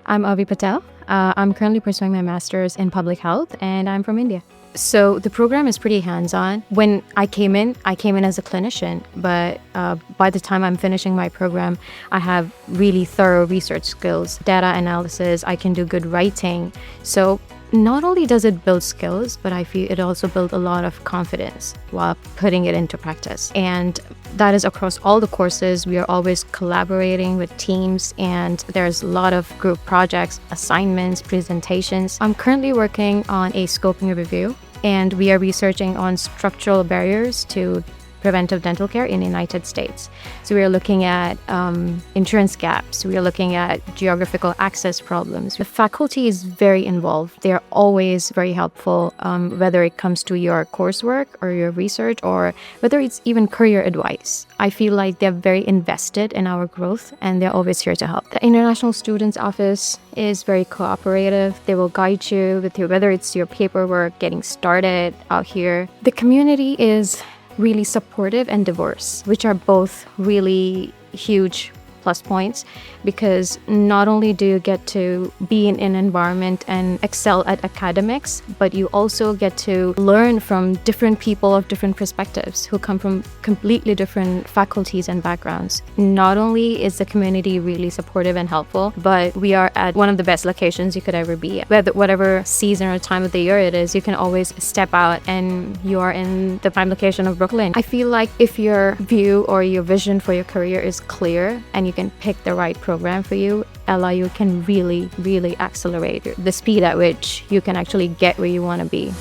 I'm Avi Patel. I'm currently pursuing my master's in public health, and I'm from India. So the program is pretty hands-on. When I came in as a clinician, but by the time I'm finishing my program, I have really thorough research skills, data analysis, I can do good writing. So not only does it build skills, but I feel it also builds a lot of confidence while putting it into practice. And that is across all the courses. We are always collaborating with teams, and there's a lot of group projects, assignments, presentations. I'm currently working on a scoping review, and we are researching on structural barriers to preventive dental care in the United States. So we are looking at insurance gaps. We are looking at geographical access problems. The faculty is very involved. They are always very helpful, whether it comes to your coursework or your research, or whether it's even career advice. I feel like they're very invested in our growth, and they're always here to help. The International Students Office is very cooperative. They will guide you with whether it's your paperwork, getting started out here. The community is really supportive and diverse, which are both really huge plus points, because not only do you get to be in an environment and excel at academics, but you also get to learn from different people of different perspectives who come from completely different faculties and backgrounds. Not only is the community really supportive and helpful, but we are at one of the best locations you could ever be at. Whatever season or time of the year it is, you can always step out and you are in the prime location of Brooklyn. I feel like if your view or your vision for your career is clear and you can pick the right program for you, LIU can really, really accelerate the speed at which you can actually get where you want to be.